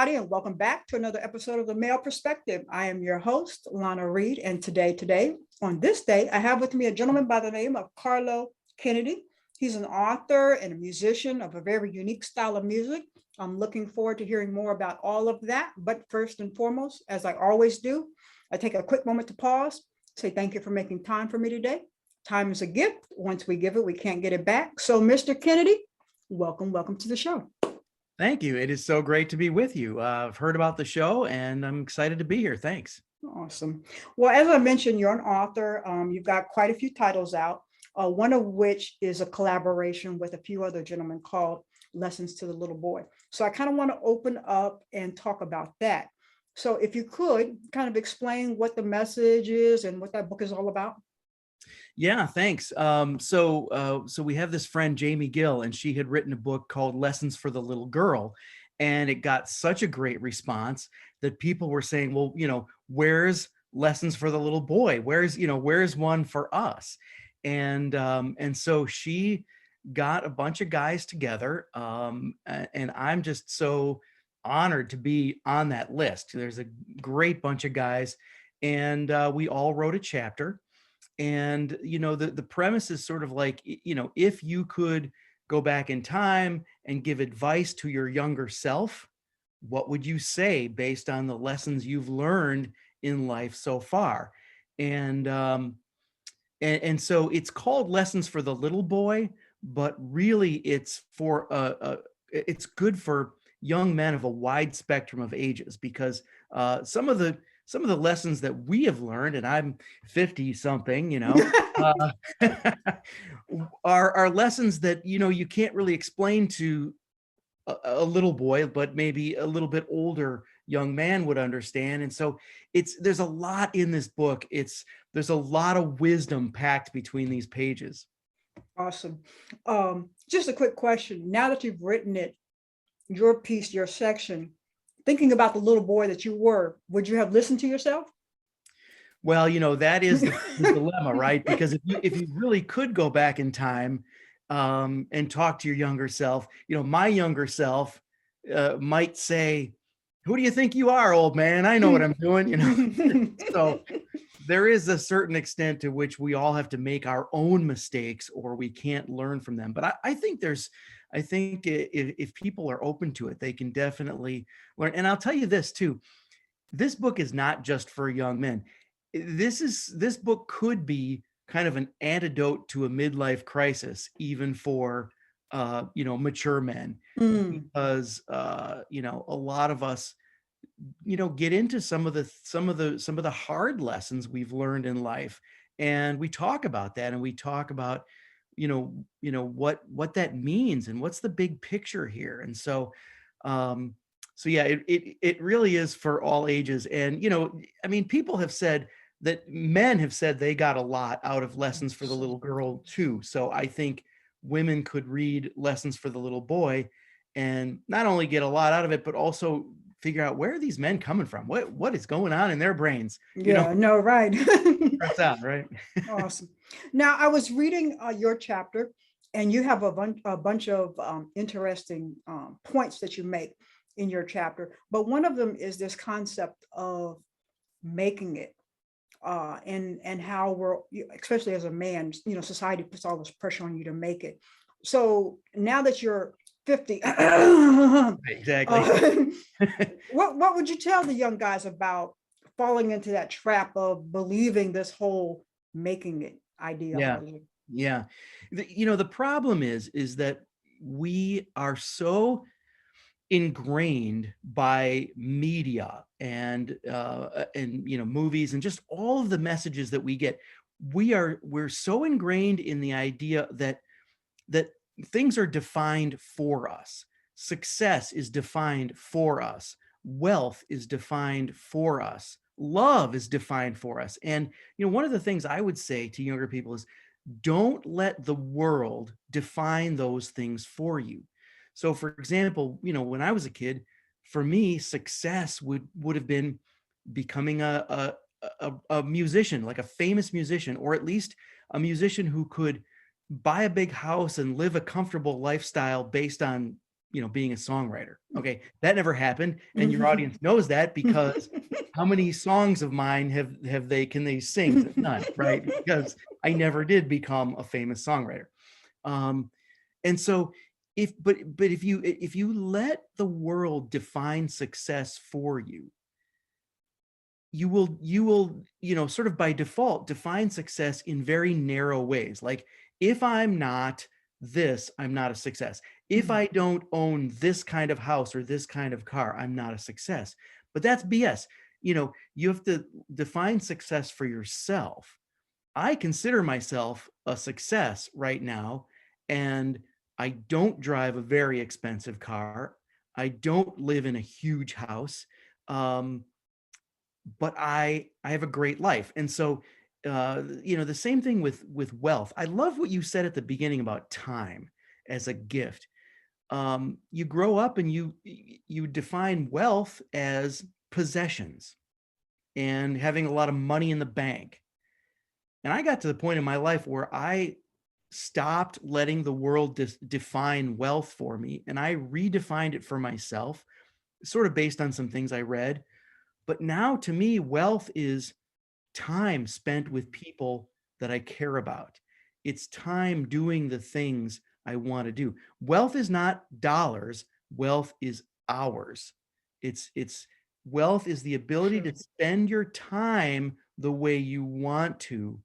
everybody, and welcome back to another episode of the Male Perspective. I am your host, Lana Reid, and today, on this day, I have with me a gentleman by the name of Carlo Kennedy. He's an author and a musician of a very unique style of music. I'm looking forward to hearing more about all of that. But first and foremost, as I always do, I take a quick moment to pause, say thank you for making time for me today. Time is a gift. Once we give it, we can't get it back. So, Mr. Kennedy, welcome to the show. Thank you. It is so great to be with you. I've heard about the show and I'm excited to be here. Thanks. Awesome. Well, as I mentioned, you're an author. You've got quite a few titles out, one of which is a collaboration with a few other gentlemen called Lessons to the Little Boy. So I kind of want to open up and talk about that. So if you could kind of explain what the message is and what that book is all about. Yeah, thanks. So we have this friend, Jamie Gill, and she had written a book called Lessons for the Little Girl. And it got such a great response that people were saying, well, where's Lessons for the Little Boy? Where's one for us? And so she got a bunch of guys together. And I'm just so honored to be on that list. There's a great bunch of guys, and we all wrote a chapter. And the premise is sort of like, if you could go back in time and give advice to your younger self, what would you say based on the lessons you've learned in life so far? And so it's called Lessons for the Little Boy, but really it's for it's good for young men of a wide spectrum of ages, because some of the lessons that we have learned, and I'm 50 something, are lessons that, you can't really explain to a little boy, but maybe a little bit older young man would understand. And so there's a lot in this book. There's a lot of wisdom packed between these pages. Awesome. Just a quick question. Now that you've written it, your piece, your section, thinking about the little boy that you were, would you have listened to yourself? Well, that is the dilemma, right? Because if you really could go back in time and talk to your younger self, my younger self might say, "Who do you think you are, old man? I know what I'm doing." So there is a certain extent to which we all have to make our own mistakes, or we can't learn from them. But I think if people are open to it, they can definitely learn. And I'll tell you this too, this book is not just for young men. This book could be kind of an antidote to a midlife crisis, even for mature men, because a lot of us get into some of the hard lessons we've learned in life, and we talk about that, and we talk about what that means and what's the big picture here. And so yeah, it really is for all ages. And people have said that men have said they got a lot out of Lessons for the Little Girl too. So I think women could read Lessons for the Little Boy and not only get a lot out of it, but also figure out, where are these men coming from? What is going on in their brains? Right. That's out, right? Awesome. Now, I was reading your chapter, and you have a bunch of interesting points that you make in your chapter. But one of them is this concept of making it, and how we're, especially as a man, society puts all this pressure on you to make it. So now that you're 50, exactly. What would you tell the young guys about falling into that trap of believing this whole making it ideology? Yeah. The problem is that we are so ingrained by media and movies and just all of the messages that we get. We're so ingrained in the idea that things are defined for us. Success is defined for us. Wealth is defined for us. Love is defined for us. And one of the things I would say to younger people is, don't let the world define those things for you. So for example, when I was a kid, for me, success would have been becoming a musician, like a famous musician, or at least a musician who could buy a big house and live a comfortable lifestyle based on being a songwriter. Okay, that never happened, and your audience knows that because how many songs of mine can they sing? None, right? Because I never did become a famous songwriter. And so if you let the world define success for you, you will sort of by default define success in very narrow ways. Like, if I'm not this, I'm not a success. If I don't own this kind of house or this kind of car, I'm not a success. But that's BS. You have to define success for yourself. I consider myself a success right now, and I don't drive a very expensive car. I don't live in a huge house. But I have a great life. And so, the same thing with wealth. I love what you said at the beginning about time as a gift. You grow up and you define wealth as possessions and having a lot of money in the bank. And I got to the point in my life where I stopped letting the world define wealth for me, and I redefined it for myself, sort of based on some things I read. But now, to me, wealth is time spent with people that I care about. It's time doing the things I want to do. Wealth is not dollars. Wealth is hours. It's wealth is the ability to spend your time the way you want to.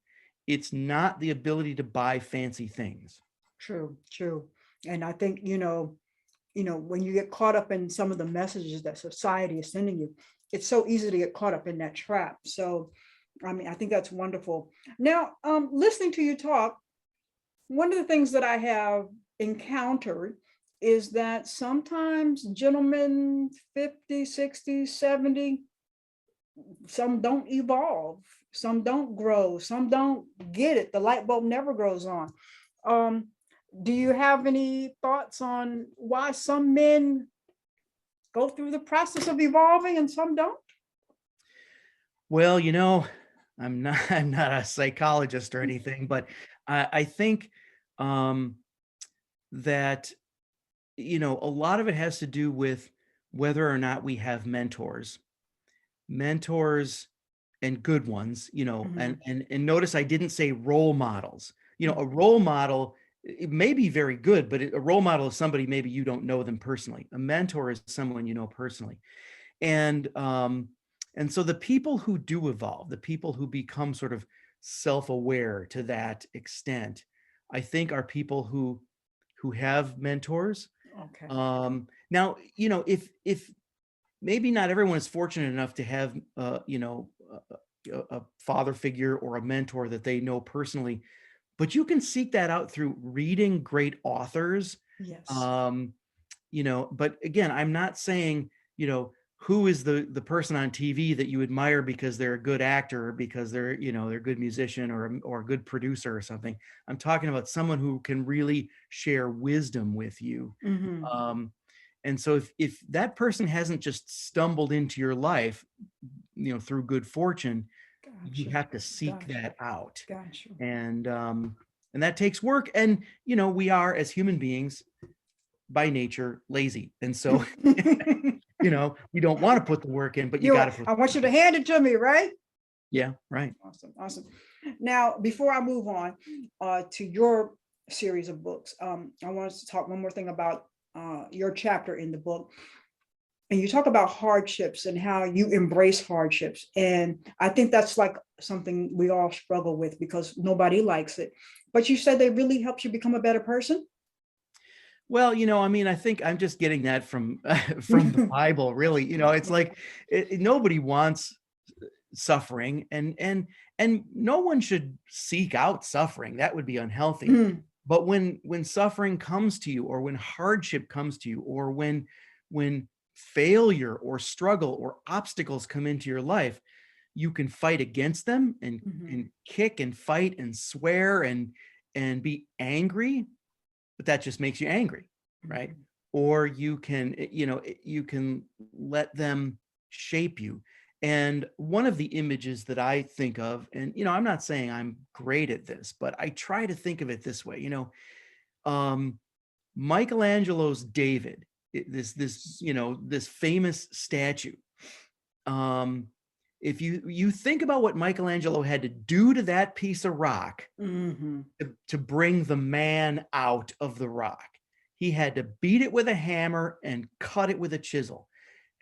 It's not the ability to buy fancy things. True, true. And I think, when you get caught up in some of the messages that society is sending you, it's so easy to get caught up in that trap. So, I mean, I think that's wonderful. Now, listening to you talk, one of the things that I have encountered is that sometimes gentlemen 50, 60, 70, some don't evolve, some don't grow, some don't get it. The light bulb never goes on. Do you have any thoughts on why some men go through the process of evolving and some don't? Well, I'm not a psychologist or anything, but I think that a lot of it has to do with whether or not we have mentors and good ones, and notice I didn't say role models. A role model, it may be very good, but a role model is somebody maybe you don't know them personally. A mentor is someone you know personally. And so the people who do evolve, the people who become sort of self-aware to that extent, I think are people who have mentors. Okay. Now, if maybe not everyone is fortunate enough to have a father figure or a mentor that they know personally, but you can seek that out through reading great authors. Yes. But again, I'm not saying, who is the person on TV that you admire because they're a good actor or because they're a good musician or a good producer or something. I'm talking about someone who can really share wisdom with you. And so if that person hasn't just stumbled into your life, through good fortune, you have to seek that out. Gotcha. And that takes work. And, we are, as human beings, by nature, lazy. And so, we don't want to put the work in, but you got to put. I want you to hand it to me, right? Yeah, right. Awesome, awesome. Now, before I move on to your series of books, I want us to talk one more thing about your chapter in the book. And you talk about hardships and how you embrace hardships. And I think that's like something we all struggle with because nobody likes it. But you said they really helps you become a better person. Well, I think I'm just getting that from the Bible, really. It's like nobody wants suffering, and no one should seek out suffering. That would be unhealthy. But when suffering comes to you, or when hardship comes to you, or when failure or struggle or obstacles come into your life, you can fight against them and kick and fight and swear and be angry, but that just makes you angry, right? Or you can let them shape you. And one of the images that I think of, and I'm not saying I'm great at this, but I try to think of it this way. Michelangelo's David this famous statue. If you think about what Michelangelo had to do to that piece of rock to bring the man out of the rock, he had to beat it with a hammer and cut it with a chisel.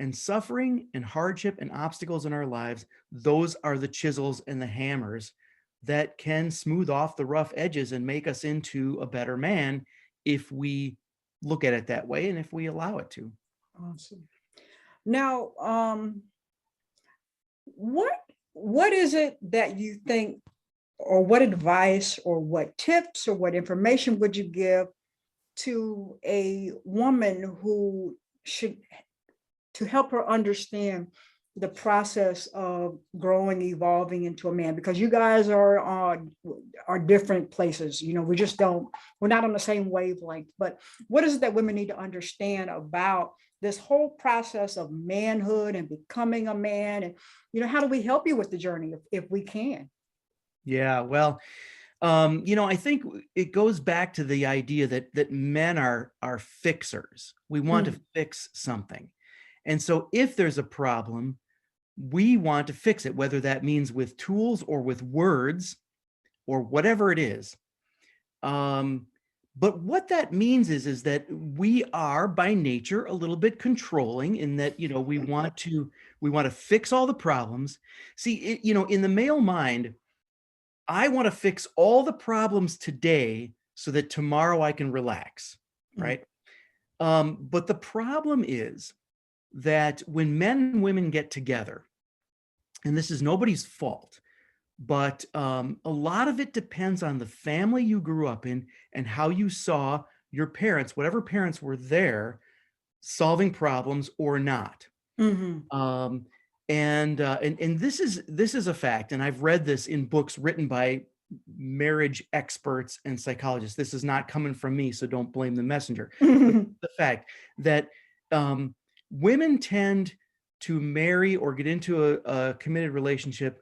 And suffering and hardship and obstacles in our lives, those are the chisels and the hammers that can smooth off the rough edges and make us into a better man if we look at it that way and if we allow it to. Awesome. Now, what is it that you think, or what advice or what tips or what information would you give to a woman who to help her understand the process of growing, evolving into a man? Because you guys are different places. We're not on the same wavelength. But what is it that women need to understand about this whole process of manhood and becoming a man? And, how do we help you with the journey if we can? Yeah, well, I think it goes back to the idea that men are fixers. We want to fix something. And so if there's a problem, we want to fix it, whether that means with tools or with words or whatever it is. But what that means is that we are by nature a little bit controlling in that, we want to fix all the problems. See, in the male mind, I want to fix all the problems today so that tomorrow I can relax, right? But the problem is that when men and women get together, and this is nobody's fault, but a lot of it depends on the family you grew up in and how you saw your parents, whatever parents were there, solving problems or not. And this is a fact, and I've read this in books written by marriage experts and psychologists. This is not coming from me, so don't blame the messenger. But the fact that women tend to marry or get into a committed relationship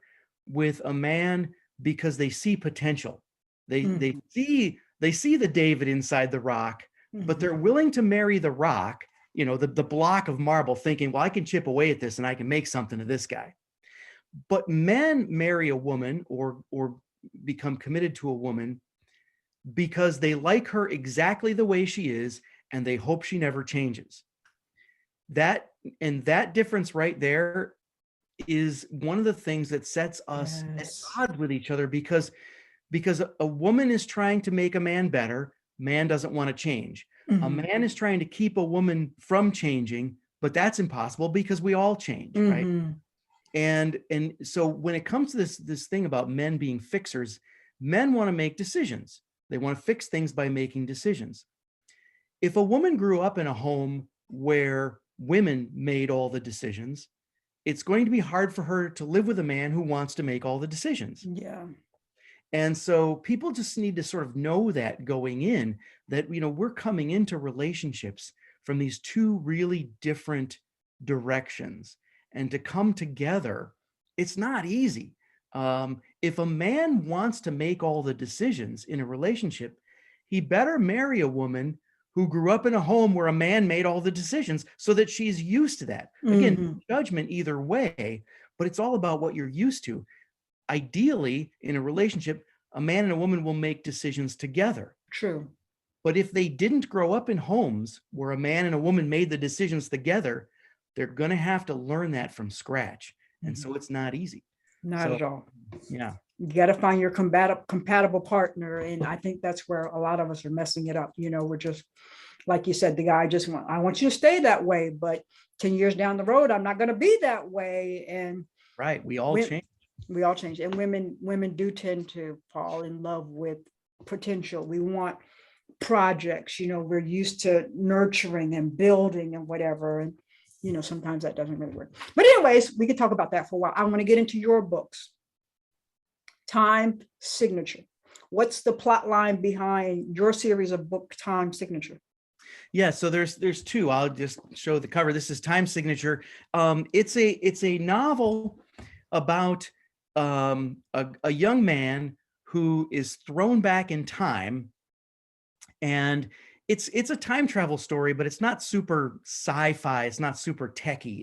with a man because they see potential. They see the David inside the rock, but they're willing to marry the rock, the block of marble, thinking, well, I can chip away at this and I can make something of this guy. But men marry a woman or become committed to a woman because they like her exactly the way she is and they hope she never changes. That difference right there is one of the things that sets us at odds with each other, because a woman is trying to make a man better. Man doesn't want to change. A man is trying to keep a woman from changing, but that's impossible because we all change, right? And so when it comes to this thing about men being fixers, men want to make decisions. They want to fix things by making decisions. If a woman grew up in a home where women made all the decisions, it's going to be hard for her to live with a man who wants to make all the decisions. Yeah. And so people just need to sort of know that going in, that, we're coming into relationships from these two really different directions, and to come together, it's not easy. If a man wants to make all the decisions in a relationship, he better marry a woman who grew up in a home where a man made all the decisions so that she's used to that. Again, judgment either way, but it's all about what you're used to. Ideally, in a relationship, a man and a woman will make decisions together. True. But if they didn't grow up in homes where a man and a woman made the decisions together, they're going to have to learn that from scratch. And so it's not easy. Not at all. Yeah. You got to find your compatible partner. And I think that's where a lot of us are messing it up. We're just, like you said, the guy I want you to stay that way, but 10 years down the road, I'm not going to be that way. And right. We all change. We all change. And women do tend to fall in love with potential. We want projects, we're used to nurturing and building and whatever. And, sometimes that doesn't really work. But anyways, we could talk about that for a while. I want to get into your books. Time Signature. What's the plot line behind your series of book, Time Signature? Yeah, so there's two. I'll just show the cover. This is Time Signature. It's a novel about a young man who is thrown back in time, and it's a time travel story, but it's not super sci-fi. It's not super techy.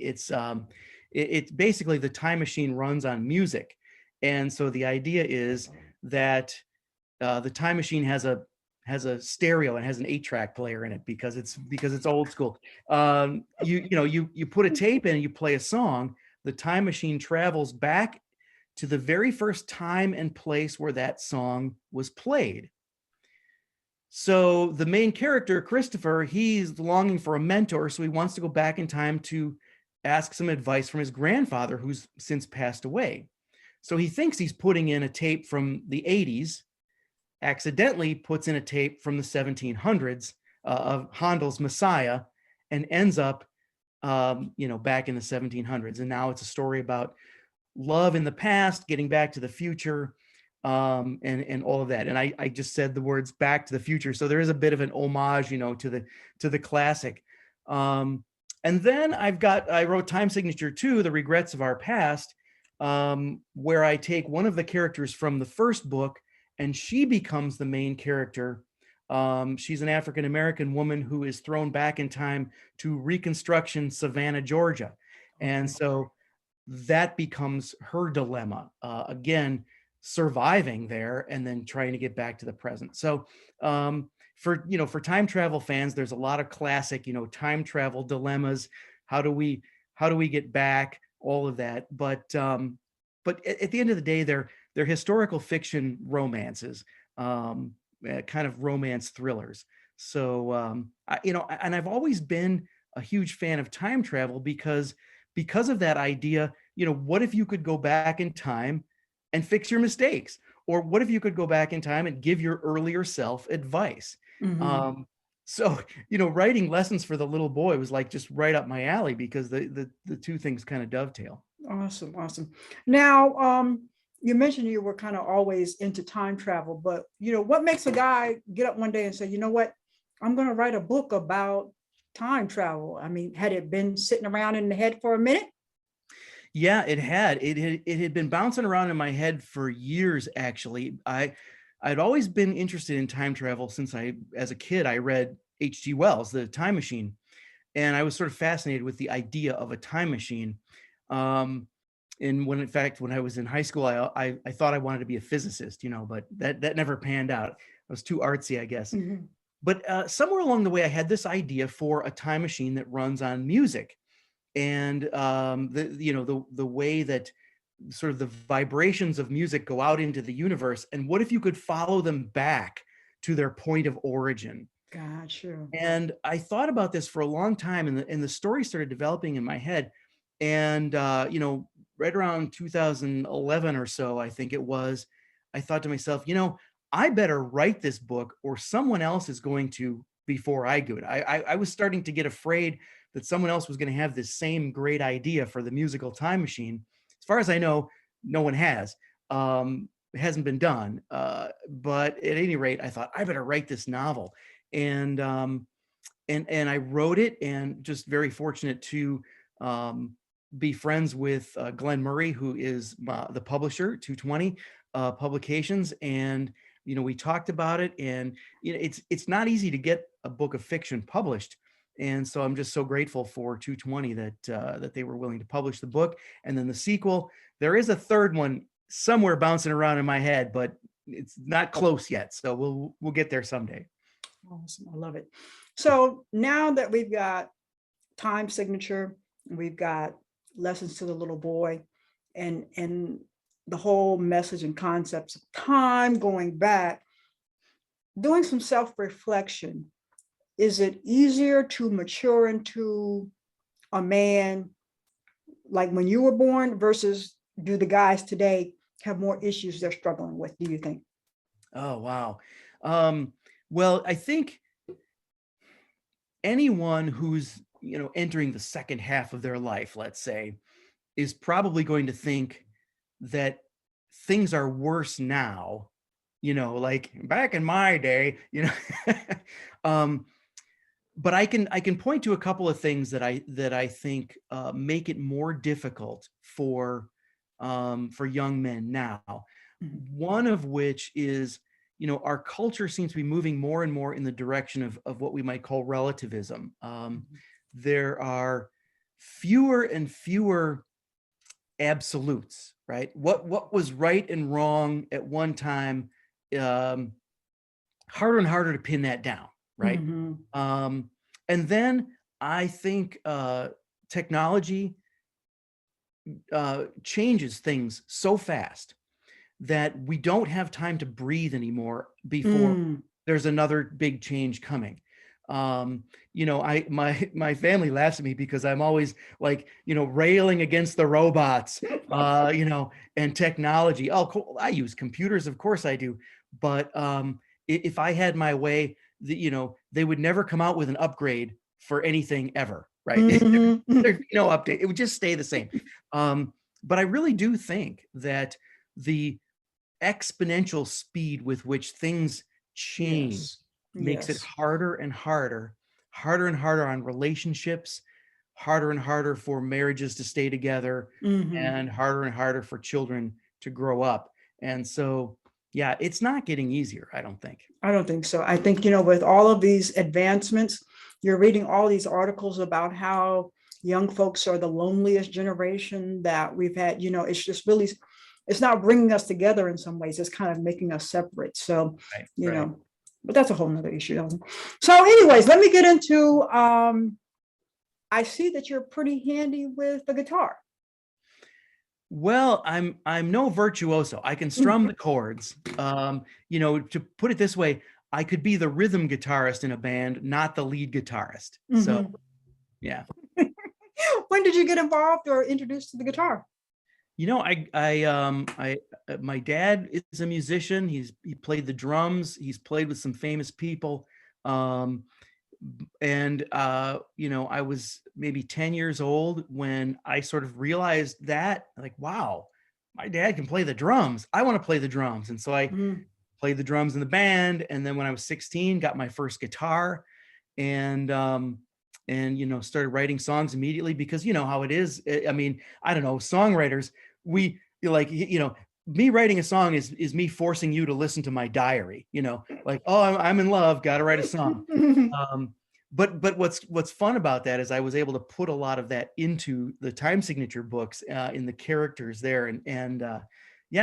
It's basically the time machine runs on music, and so the idea is that the time machine has a stereo and has an 8-track player in it because it's old school. You put a tape in and you play a song. The time machine travels back to the very first time and place where that song was played. So the main character, Christopher, he's longing for a mentor. So he wants to go back in time to ask some advice from his grandfather, who's since passed away. So he thinks he's putting in a tape from the 80s, accidentally puts in a tape from the 1700s of Handel's Messiah, and ends up, back in the 1700s. And now it's a story about love in the past, getting back to the future, and all of that. And I just said the words "Back to the Future," so there is a bit of an homage, to the classic. And then I wrote Time Signature 2, The Regrets of Our Past, where I take one of the characters from the first book, and she becomes the main character. She's an African American woman who is thrown back in time to Reconstruction, Savannah, Georgia, and so that becomes her dilemma. Again, surviving there and then trying to get back to the present. So for time travel fans, there's a lot of classic, time travel dilemmas. How do we get back? All of that. But at the end of the day, they're historical fiction romances, kind of romance thrillers. So and I've always been a huge fan of time travel because of that idea. What if you could go back in time and fix your mistakes? Or what if you could go back in time and give your earlier self advice? Mhm. So, writing Lessons for the Little Boy was like just right up my alley because the two things kind of dovetail. Awesome, awesome. Now, you mentioned you were kind of always into time travel, but what makes a guy get up one day and say, you know what, I'm going to write a book about time travel? I mean, had it been sitting around in the head for a minute? Yeah, it had been bouncing around in my head for years, actually. I'd always been interested in time travel since as a kid, I read H.G. Wells, The Time Machine, and I was sort of fascinated with the idea of a time machine. And in fact, when I was in high school, I thought I wanted to be a physicist, but that never panned out. I was too artsy, I guess. Mhm. But somewhere along the way, I had this idea for a time machine that runs on music, and the way that sort of the vibrations of music go out into the universe. And what if you could follow them back to their point of origin? Gotcha. And I thought about this for a long time, and the story started developing in my head. And right around 2011 or so, I think it was, I thought to myself, I better write this book, or someone else is going to before I do it. I was starting to get afraid that someone else was going to have this same great idea for the musical time machine. As far as I know, no one has. It hasn't been done. But at any rate, I thought I better write this novel. And I wrote it, and just very fortunate to be friends with Glenn Murray, who is the publisher, 220 Publications, and we talked about it, and it's not easy to get a book of fiction published, and so I'm just so grateful for 220 that they were willing to publish the book, and then the sequel. There is a third one somewhere bouncing around in my head, but it's not close yet, so we'll get there someday. Awesome. I love it. So now that we've got time signature, we've got lessons to the little boy, and the whole message and concepts of time going back, doing some self-reflection, is it easier to mature into a man like when you were born versus do the guys today have more issues they're struggling with, do you think? Oh, wow. Well, I think anyone who's, entering the second half of their life, let's say, is probably going to think that things are worse now, like back in my day, um, but I can point to a couple of things that I think make it more difficult for young men now. Mhm. One of which is, our culture seems to be moving more and more in the direction of what we might call relativism. There are fewer and fewer absolutes, right? What was right and wrong at one time, harder and harder to pin that down, right? And then I think technology changes things so fast that we don't have time to breathe anymore before there's another big change coming. My family laughs at me because I'm always like, railing against the robots, and technology. Oh, cool. I use computers, of course I do. But if I had my way, they would never come out with an upgrade for anything ever, right? There'd be no update. It would just stay the same. But I really do think that the exponential speed with which things change makes it harder and harder on relationships, harder and harder for marriages to stay together, and harder for children to grow up. And so, yeah, it's not getting easier, I don't think. I don't think so. I think, with all of these advancements, you're reading all these articles about how young folks are the loneliest generation that we've had. It's just really, it's not bringing us together in some ways. It's kind of making us separate. So, Right. But that's a whole nother issue. So anyways, let me get into, I see that you're pretty handy with the guitar. Well, I'm no virtuoso. I can strum the chords. To put it this way, I could be the rhythm guitarist in a band, not the lead guitarist. So, yeah. When did you get involved or introduced to the guitar? My dad is a musician. He played the drums. He's played with some famous people. I was maybe 10 years old when I sort of realized that, like, wow, my dad can play the drums. I want to play the drums. And so I played the drums in the band. And then when I was 16, got my first guitar and started writing songs immediately, because how it is. I mean, I don't know, songwriters, me writing a song is me forcing you to listen to my diary, like, oh, I'm in love, got to write a song. But what's fun about that is I was able to put a lot of that into the time signature books, in the characters there.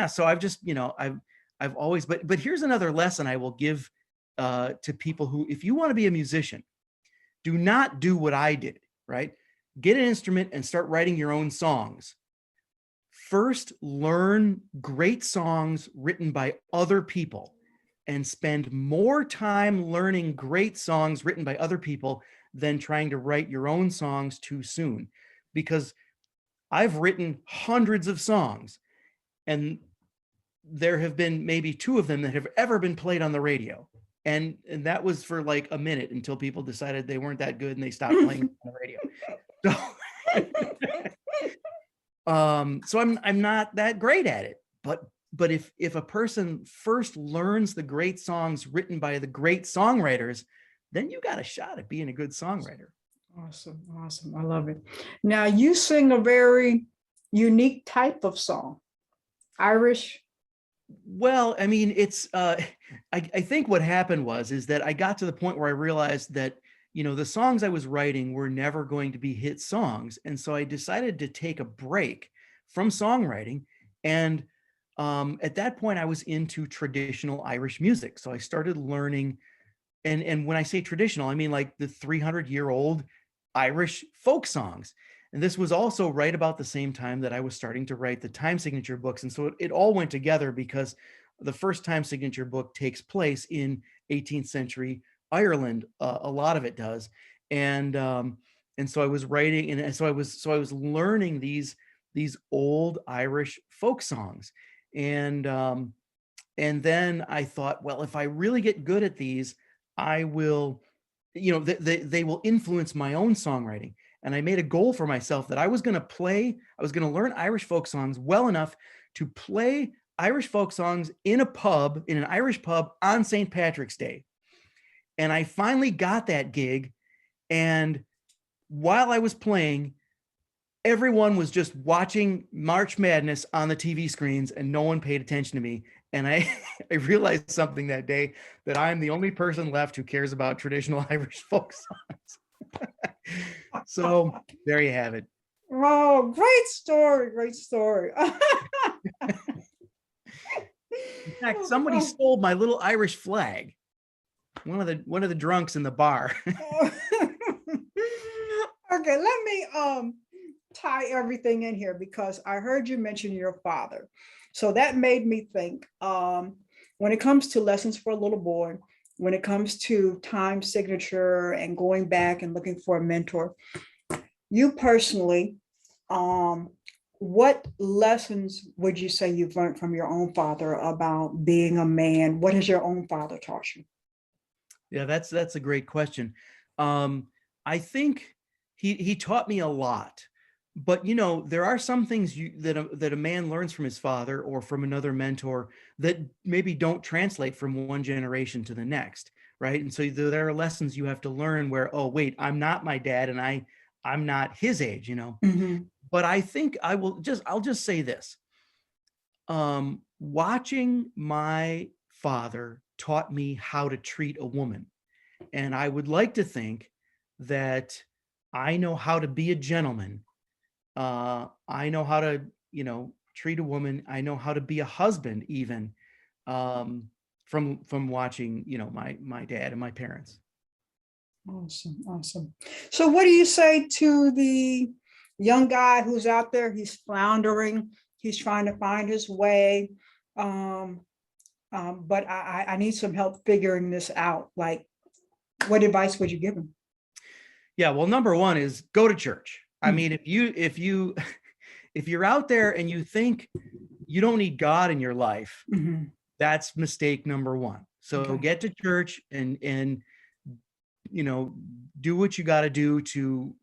So I've just, I've always, but here's another lesson I will give to people who, if you want to be a musician, do not do what I did, right? Get an instrument and start writing your own songs. First, learn great songs written by other people and spend more time learning great songs written by other people than trying to write your own songs too soon. Because I've written hundreds of songs and there have been maybe 2 of them that have ever been played on the radio. And that was for like a minute until people decided they weren't that good and they stopped playing on the radio. So I'm not that great at it, but if a person first learns the great songs written by the great songwriters, then you got a shot at being a good songwriter. Awesome. I love it. Now you sing a very unique type of song, Irish. Well, I mean, it's I think what happened is that I got to the point where I realized that, the songs I was writing were never going to be hit songs. And so I decided to take a break from songwriting. And at that point, I was into traditional Irish music. So I started learning. And when I say traditional, I mean like the 300-year-old Irish folk songs. And this was also right about the same time that I was starting to write the time signature books. And so it all went together because the first time signature book takes place in 18th century Ireland. A lot of it does. And so I was writing, and so I was learning these old Irish folk songs. And then I thought, well, if I really get good at these, I will, they will influence my own songwriting. And I made a goal for myself that I was going to learn Irish folk songs well enough to play Irish folk songs in an Irish pub on St. Patrick's Day. And I finally got that gig. And while I was playing, everyone was just watching March Madness on the TV screens and no one paid attention to me. And I, I realized something that day, that I'm the only person left who cares about traditional Irish folk songs. So there you have it. Oh, great story, great story. In fact, somebody stole my little Irish flag. One of the drunks in the bar. Okay, let me tie everything in here, because I heard you mention your father. So that made me think, when it comes to lessons for a little boy, when it comes to time signature and going back and looking for a mentor, you personally, what lessons would you say you've learned from your own father about being a man? What has your own father taught you? Yeah, that's a great question. I think he taught me a lot, but there are some things that a man learns from his father or from another mentor that maybe don't translate from one generation to the next, right? And so there are lessons you have to learn where, oh wait, I'm not my dad, and I'm not his age. Mhm. But I think I'll just say this. Watching my father taught me how to treat a woman. And I would like to think that I know how to be a gentleman. I know how to, treat a woman. I know how to be a husband, even um, from watching, my dad and my parents. Awesome, awesome. So what do you say to the young guy who's out there? He's floundering. He's trying to find his way. Um, but I need some help figuring this out. Like, what advice would you give him? Yeah, well, number one is go to church. I Mm, mean, if you if you're out there and you think you don't need God in your life, mhm. that's mistake number one. So Okay. get to church and you know, do what you got to do to,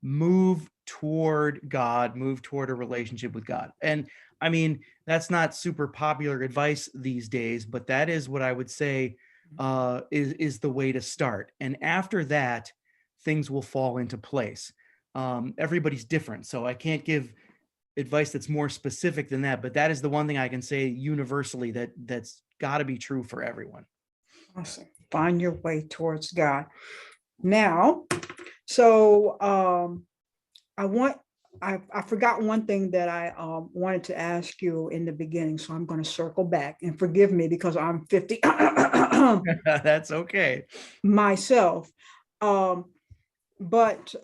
move toward God, move toward a relationship with God. And I mean, that's not super popular advice these days, but that is what I would say is the way to start. And after that, things will fall into place. Everybody's different, so I can't give advice that's more specific than that. But that is the one thing I can say universally that's got to be true for everyone. Awesome. Find your way towards God. Now, so I want I forgot one thing that I wanted to ask you in the beginning, so I'm going to circle back, and forgive me because I'm 50 That's okay. myself. Um, but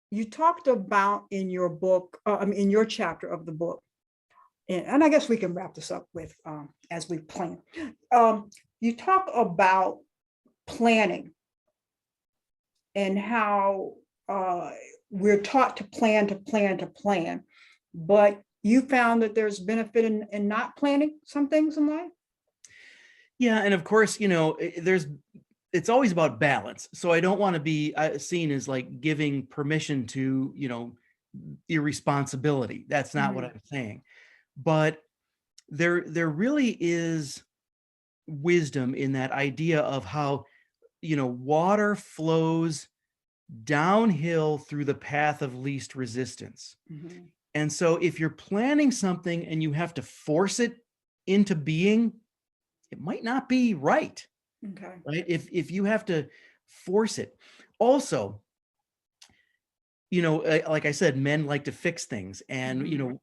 you talked about in your book, in your chapter of the book, and I guess we can wrap this up with as we plan. You talk about planning and how we're taught to plan, to plan, to plan, but you found that there's benefit in not planning some things in life. Yeah, and of course, it's always about balance. So I don't want to be seen as like giving permission to, irresponsibility. That's not what Mhm. I'm saying. But there really is wisdom in that idea of how, water flows downhill through the path of least resistance. Mhm. And so if you're planning something and you have to force it into being, it might not be right. Okay. Right? If you have to force it. Also, like I said, men like to fix things. And, Mhm.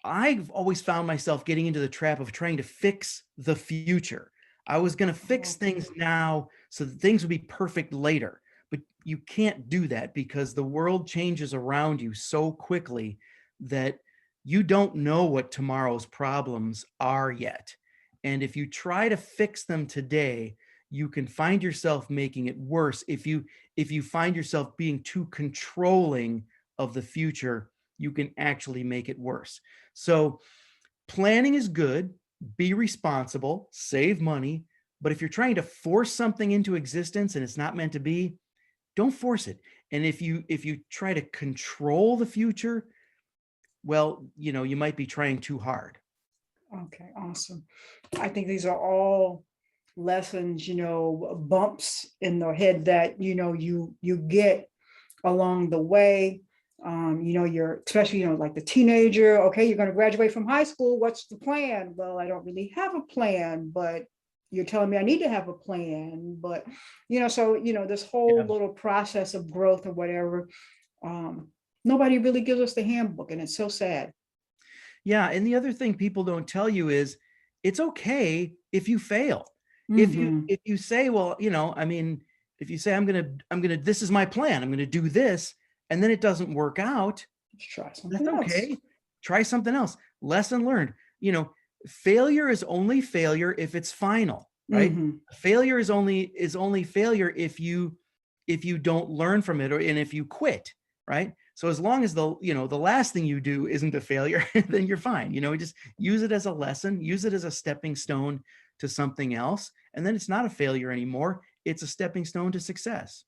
I've always found myself getting into the trap of trying to fix the future. I was going to fix Okay. things now so that things would be perfect later. But you can't do that because the world changes around you so quickly that you don't know what tomorrow's problems are yet. And if you try to fix them today, you can find yourself making it worse if you find yourself being too controlling of the future. You can actually make it worse. So planning is good, be responsible, save money, but if you're trying to force something into existence and it's not meant to be, don't force it. And if you try to control the future, well, you might be trying too hard. Okay, awesome. I think these are all lessons, bumps in the head that you get along the way. You're especially, like the teenager, okay, you're going to graduate from high school. What's the plan? Well, I don't really have a plan, but you're telling me I need to have a plan. But, this whole Yeah. little process of growth or whatever, nobody really gives us the handbook, and it's so sad. Yeah. And the other thing people don't tell you is it's okay if you fail. Hmm. If you say, well, I mean, if you say I'm gonna this is my plan, I'm gonna do this, and then it doesn't work out, Let's try that's something else. okay. Try something else. Lesson learned. Failure is only failure if it's final, right? Hmm. Failure is only failure if you don't learn from it, and if you quit, right? So as long as the last thing you do isn't a failure, then you're fine. Just use it as a lesson, use it as a stepping stone to something else, and then it's not a failure anymore. It's a stepping stone to success.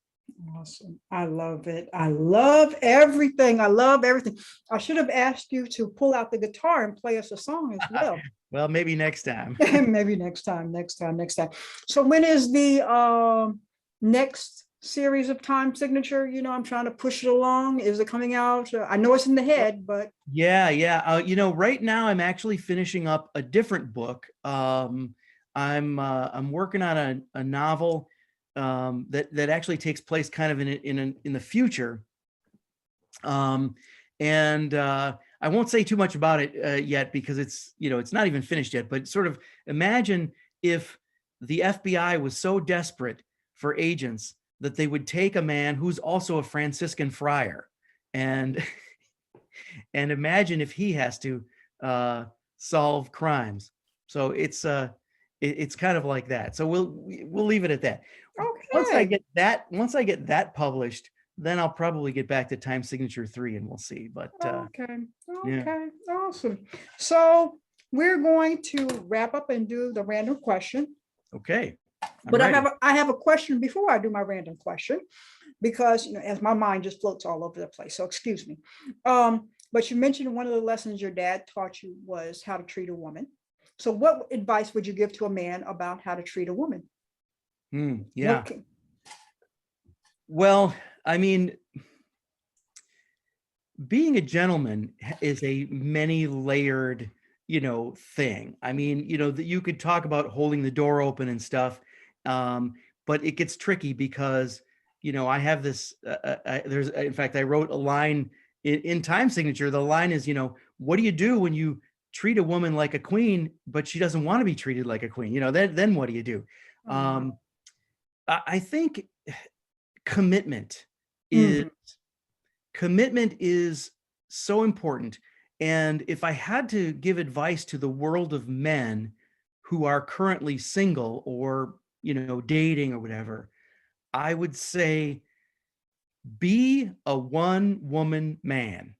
Awesome. I love it. I love everything. I love everything. I should have asked you to pull out the guitar and play us a song as well. Well, maybe next time. Maybe next time, next time, next time. So when is the next series of Time Signature? I'm trying to push it along. Is it coming out? I know it's in the head, but Yeah, yeah. Right now I'm actually finishing up a different book. I'm working on a novel that actually takes place kind of in the future. And I won't say too much about it yet, because it's not even finished yet. But sort of imagine if the FBI was so desperate for agents that they would take a man who's also a Franciscan friar, and and imagine if he has to solve crimes. So it's kind of like that. So we'll leave it at that. okay. Once I get that published, then I'll probably get back to Time Signature 3, and we'll see. But Okay. yeah, Okay. Awesome. So we're going to wrap up and do the random question. okay, I'm But ready. I have a question before I do my random question, because as my mind just floats all over the place. So excuse me. But you mentioned one of the lessons your dad taught you was how to treat a woman. So what advice would you give to a man about how to treat a woman? Yeah. What can, Well, I mean, being a gentleman is a many layered, thing. I mean, that you could talk about holding the door open and stuff, um, but it gets tricky because, I have this. There's, in fact, I wrote a line in Time Signature. The line is, what do you do when you treat a woman like a queen, but she doesn't want to be treated like a queen? Then what do you do? uh, Um, I think commitment is mhm. commitment is so important. And if I had to give advice to the world of men who are currently single or, dating or whatever, I would say be a one woman man.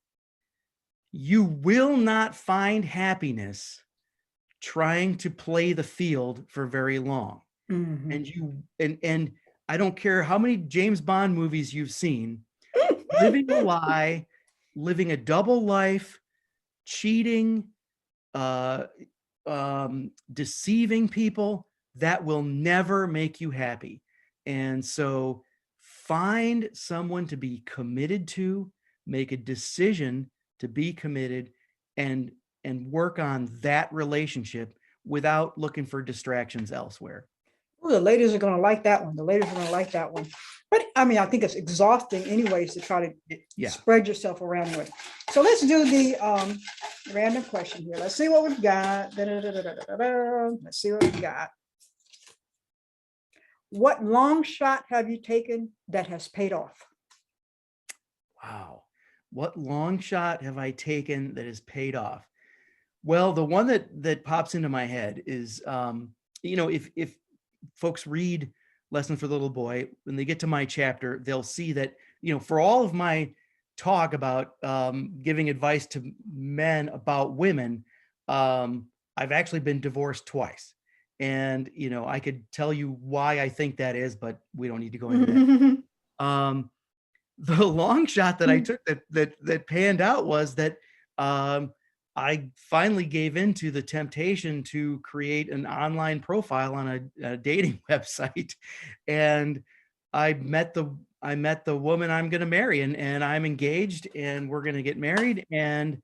You will not find happiness trying to play the field for very long. Mhm. And I don't care how many James Bond movies you've seen, living a lie, living a double life, cheating, uh, deceiving people, that will never make you happy. And so find someone to be committed to, make a decision to be committed, and work on that relationship without looking for distractions elsewhere. Ooh, the ladies are going to like that one. The ladies are going to like that one. But I mean, I think it's exhausting anyways to try to Yeah. spread yourself around with. So let's do the random question here. Let's see what we've got. Let's see what we've got. What long shot have you taken that has paid off? Wow. What long shot have I taken that has paid off? Well, the one that pops into my head is, if folks read Lesson for the Little Boy, when they get to my chapter, they'll see that, for all of my talk about giving advice to men about women, I've actually been divorced twice. And, I could tell you why I think that is, but we don't need to go into that. Um, the long shot that I took that panned out was that I finally gave in to the temptation to create an online profile on a dating website, and I met I met the woman I'm going to marry, and I'm engaged, and we're going to get married. And,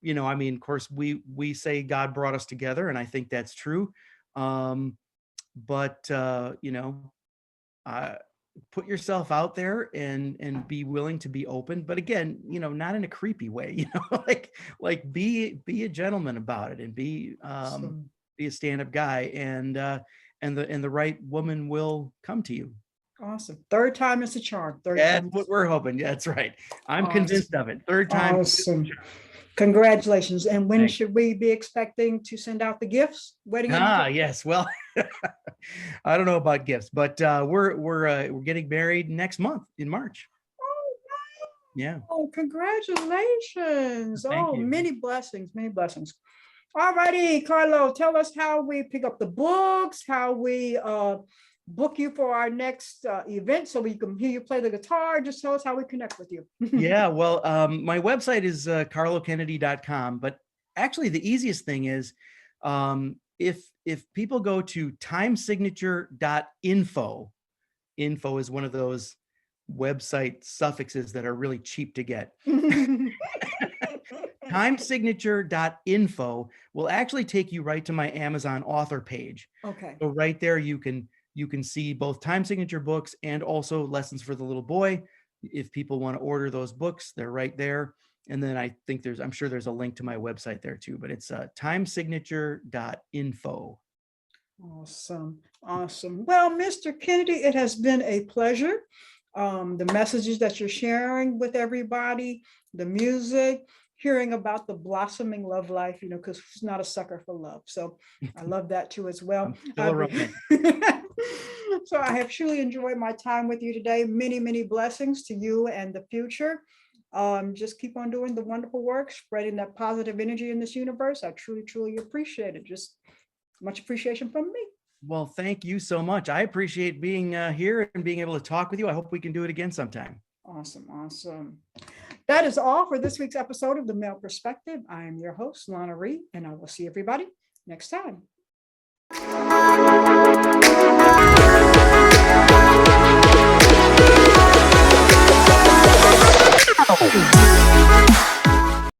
I mean, of course, we say God brought us together, and I think that's true. But uh, put yourself out there and be willing to be open, but again, not in a creepy way, like be a gentleman about it, and be a stand-up guy, and the right woman will come to you. Awesome. Third time is a charm. That's what we're hoping. That's right. I'm convinced of it. Third time. Awesome. Congratulations. And when should we be expecting to send out the gifts? Wedding? Yes. Well, I don't know about gifts, but we're getting married next month in March. Oh, wow. Yeah. Oh, congratulations. Thank you. Many blessings, many blessings. All righty, Carlo, tell us how we pick up the books, how we book you for our next event so we can hear you play the guitar. Just tell us how we connect with you. Yeah, well, my website is carlokennedy.com, but actually the easiest thing is if people go to timesignature.info, info is one of those website suffixes that are really cheap to get. Timesignature.info will actually take you right to my Amazon author page. Okay. So right there you can see both Time Signature books and also Lessons for the Little Boy. If people want to order those books, they're right there. And then I'm sure there's a link to my website there too, but it's timesignature.info. Awesome. Well, Mr. Kennedy, it has been a pleasure. The messages that you're sharing with everybody, the music, hearing about the blossoming love life, because who's not a sucker for love. So I love that too as well. So I have truly enjoyed my time with you today. Many, many blessings to you and the future. Just keep on doing the wonderful work, spreading that positive energy in this universe. I truly, truly appreciate it. Just much appreciation from me. Well, thank you so much. I appreciate being here and being able to talk with you. I hope we can do it again sometime. Awesome. That is all for this week's episode of The Male Perspective. I am your host, Lana Reid, and I will see everybody next time.